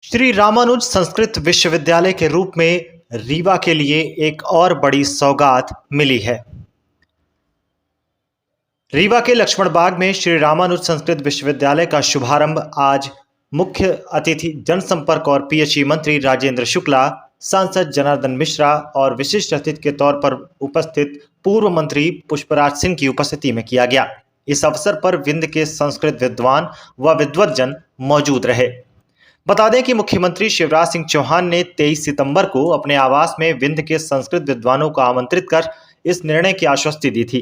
श्री रामानुज संस्कृत विश्वविद्यालय के रूप में रीवा के लिए एक और बड़ी सौगात मिली है। रीवा के लक्ष्मण बाग में श्री रामानुज संस्कृत विश्वविद्यालय का शुभारंभ आज मुख्य अतिथि जनसंपर्क और पीएचई मंत्री राजेंद्र शुक्ला, सांसद जनार्दन मिश्रा और विशिष्ट अतिथि के तौर पर उपस्थित पूर्व मंत्री पुष्पराज सिंह की उपस्थिति में किया गया। इस अवसर पर विंध्य के संस्कृत विद्वान व विद्वज्जन मौजूद रहे। बता दें कि मुख्यमंत्री शिवराज सिंह चौहान ने 23 सितंबर को अपने आवास में विंध्य के संस्कृत विद्वानों को आमंत्रित कर इस निर्णय की आश्वस्ति दी थी।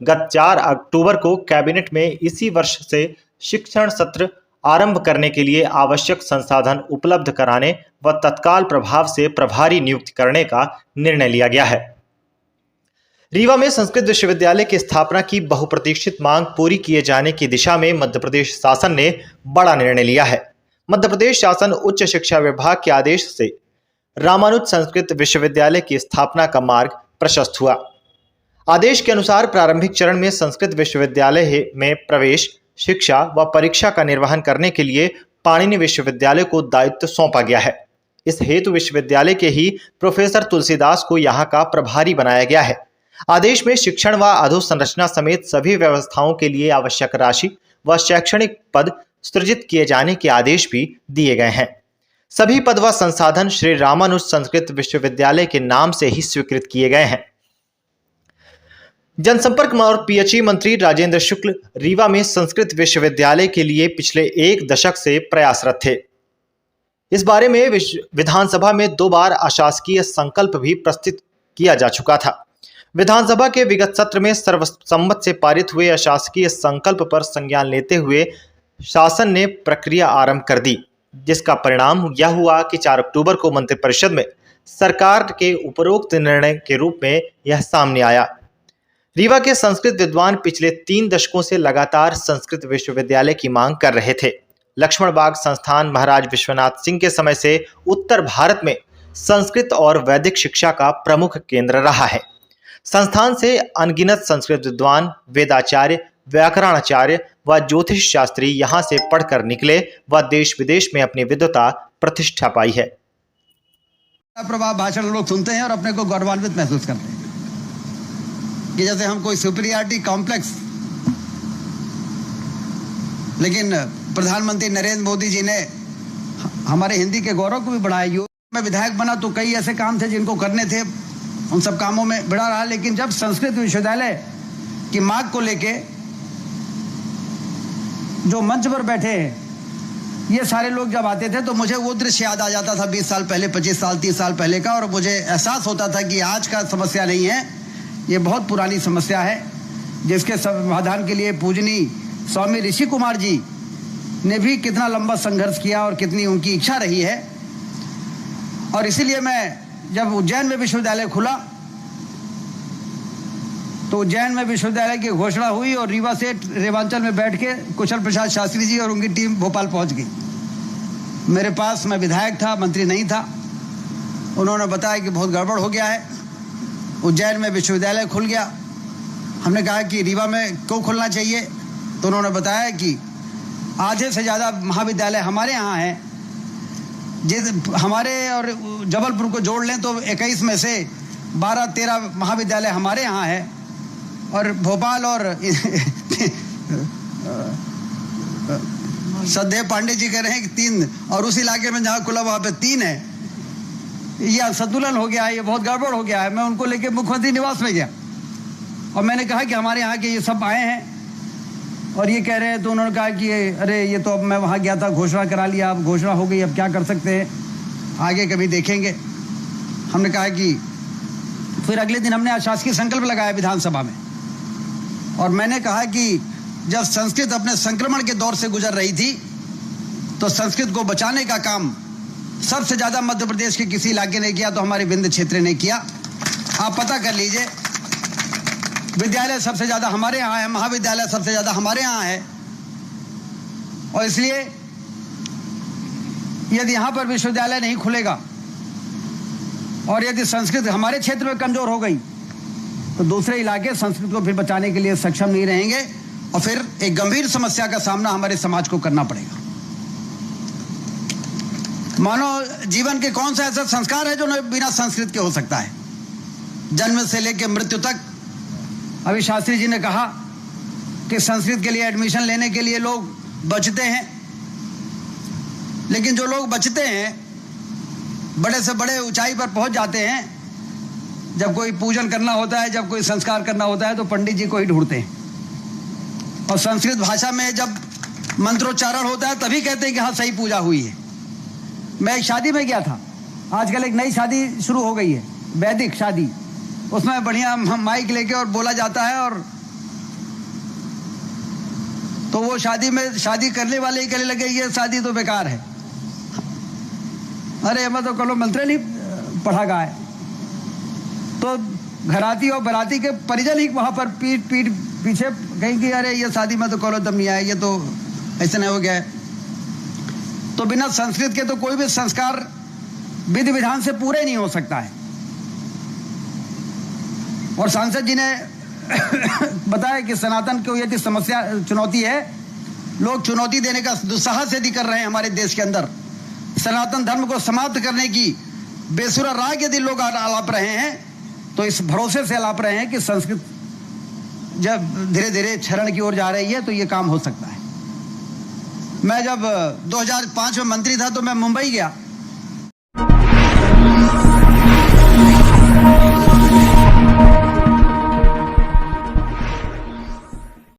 गत 4 अक्टूबर को कैबिनेट में इसी वर्ष से शिक्षण सत्र आरंभ करने के लिए आवश्यक संसाधन उपलब्ध कराने व तत्काल प्रभाव से प्रभारी नियुक्त करने का निर्णय लिया गया है। रीवा में संस्कृत विश्वविद्यालय की स्थापना की बहुप्रतीक्षित मांग पूरी किए जाने की दिशा में मध्य प्रदेश शासन ने बड़ा निर्णय लिया है। मध्य प्रदेश शासन उच्च शिक्षा विभाग के आदेश से रामानुज संस्कृत विश्वविद्यालय की स्थापना का मार्ग प्रशस्त हुआ। आदेश के अनुसार प्रारंभिक चरण में संस्कृत विश्वविद्यालय में प्रवेश, शिक्षा व परीक्षा का निर्वहन करने के लिए पाणिनि विश्वविद्यालय को दायित्व सौंपा गया है। इस हेतु विश्वविद्यालय के ही प्रोफेसर तुलसीदास को यहाँ का प्रभारी बनाया गया है। आदेश में शिक्षण व अधोसंरचना समेत सभी व्यवस्थाओं के लिए आवश्यक राशि व शैक्षणिक पद सृजित किए जाने के आदेश भी दिए गए हैं। सभी पद व संसाधन श्री रामानुज संस्कृत विश्वविद्यालय के नाम से ही स्वीकृत किए गए हैं। जनसंपर्क और पीएचई मंत्री राजेंद्र शुक्ल रीवा में संस्कृत विश्वविद्यालय के लिए पिछले 1 दशक से प्रयासरत थे। इस बारे में विधानसभा में 2 बार अशासकीय संकल्प भी प्रस्तुत किया जा चुका था। विधानसभा के विगत सत्र में सर्वसम्मत से पारित हुए अशासकीय संकल्प पर संज्ञान लेते हुए शासन ने प्रक्रिया आरंभ कर दी, जिसका परिणाम यह हुआ कि 4 अक्टूबर को मंत्रिपरिषद में सरकार के उपरोक्त निर्णय के रूप में यह सामने आया। रीवा के संस्कृत विद्वान पिछले 3 दशकों से लगातार संस्कृत विश्वविद्यालय की मांग कर रहे थे। लक्ष्मण बाग संस्थान महाराज विश्वनाथ सिंह के समय से उत्तर भारत में संस्कृत और वैदिक शिक्षा का प्रमुख केंद्र रहा है। संस्थान से अनगिनत संस्कृत विद्वान, वेदाचार्य, व्याकरणाचार्य व ज्योतिष शास्त्री यहाँ से पढ़कर निकले व देश विदेश में अपनी विद्वता प्रतिष्ठा पाई है। प्रभाव भाषण लोग सुनते हैं और अपने को गौरवान्वित महसूस करते हैं कि जैसे हम कोई सुपीरियरिटी कॉम्प्लेक्स। लेकिन प्रधानमंत्री नरेंद्र मोदी जी ने हमारे हिंदी के गौरव को भी बढ़ाया। मैं विधायक बना तो कई ऐसे काम थे जिनको करने थे, उन सब कामों में बड़ा रहा। लेकिन जब संस्कृत विश्वविद्यालय की मांग को लेके जो मंच पर बैठे हैं ये सारे लोग जब आते थे तो मुझे वो दृश्य याद आ जाता था 20 साल पहले, 25 साल, 30 साल पहले का। और मुझे एहसास होता था कि आज का समस्या नहीं है, ये बहुत पुरानी समस्या है, जिसके समाधान के लिए पूजनीय स्वामी ऋषि कुमार जी ने भी कितना लंबा संघर्ष किया और कितनी उनकी इच्छा रही है। और इसीलिए मैं जब उज्जैन में विश्वविद्यालय खुला तो उज्जैन में विश्वविद्यालय की घोषणा हुई और रीवा से रेवांचल में बैठ के कुशल प्रसाद शास्त्री जी और उनकी टीम भोपाल पहुंच गई मेरे पास। मैं विधायक था, मंत्री नहीं था। उन्होंने बताया कि बहुत गड़बड़ हो गया है, उज्जैन में विश्वविद्यालय खुल गया। हमने कहा कि रीवा में क्यों खुलना चाहिए, तो उन्होंने बताया कि आधे से ज़्यादा महाविद्यालय हमारे यहाँ हैं। जिस हमारे और जबलपुर को जोड़ लें तो 21 में से 12-13 महाविद्यालय हमारे यहाँ है और भोपाल और सदैव पांडे जी कह रहे हैं कि 3, और उस इलाके में जहाँ खुला वहाँ पे 3 है। यह संतुलन हो गया है, ये बहुत गड़बड़ हो गया है। मैं उनको लेके मुख्यमंत्री निवास में गया और मैंने कहा कि हमारे यहाँ के ये सब आए हैं और ये कह रहे हैं। तो उन्होंने कहा कि अरे ये तो अब मैं वहाँ गया था, घोषणा करा लिया, अब घोषणा हो गई, अब क्या कर सकते हैं, आगे कभी देखेंगे। हमने कहा कि फिर अगले दिन हमने अशासकीय संकल्प लगाया विधानसभा में और मैंने कहा कि जब संस्कृत अपने संक्रमण के दौर से गुजर रही थी तो संस्कृत को बचाने का काम सबसे ज्यादा मध्य प्रदेश के किसी इलाके ने किया तो हमारे विंध्य क्षेत्र ने किया। आप पता कर लीजिए, विद्यालय सबसे ज्यादा हमारे यहाँ है, महाविद्यालय सबसे ज्यादा हमारे यहाँ है। और इसलिए यदि यहाँ पर विश्वविद्यालय नहीं खुलेगा और यदि संस्कृत हमारे क्षेत्र में कमजोर हो गई तो दूसरे इलाके संस्कृत को फिर बचाने के लिए सक्षम नहीं रहेंगे और फिर एक गंभीर समस्या का सामना हमारे समाज को करना पड़ेगा। मानव जीवन के कौन सा ऐसा संस्कार है जो बिना संस्कृत के हो सकता है? जन्म से लेकर मृत्यु तक। अभी शास्त्री जी ने कहा कि संस्कृत के लिए एडमिशन लेने के लिए लोग बचते हैं, लेकिन जो लोग बचते हैं बड़े से बड़े ऊंचाई पर पहुंच जाते हैं। जब कोई पूजन करना होता है, जब कोई संस्कार करना होता है, तो पंडित जी को ही ढूंढते हैं। और संस्कृत भाषा में जब मंत्रोच्चारण होता है तभी कहते हैं कि हाँ सही पूजा हुई है। मैं एक शादी में गया था, आजकल एक नई शादी शुरू हो गई है, वैदिक शादी। उसमें बढ़िया माइक लेके और बोला जाता है, और तो वो शादी करने वाले ही कहने लगे ये शादी तो बेकार है। अरे मैं तो कलो मंत्र नहीं पढ़ा गया है। तो घराती और बराती के परिजन ही वहां पर पीछे कहीं कि अरे ये शादी में तो कलो दम नहीं आया, ये तो ऐसे नहीं हो गया है। तो बिना संस्कृत के तो कोई भी संस्कार विधि विधान से पूरे नहीं हो सकता है। और सांसद जी ने बताया कि सनातन को यदि समस्या चुनौती है, लोग चुनौती देने का दुस्साहस यदि कर रहे हैं हमारे देश के अंदर, सनातन धर्म को समाप्त करने की बेसुरा राग यदि लोग अलाप रहे हैं, तो इस भरोसे से अलाप रहे हैं कि संस्कृत जब धीरे धीरे क्षरण की ओर जा रही है तो ये काम हो सकता है। मैं जब 2005 में मंत्री था तो मैं मुंबई गया।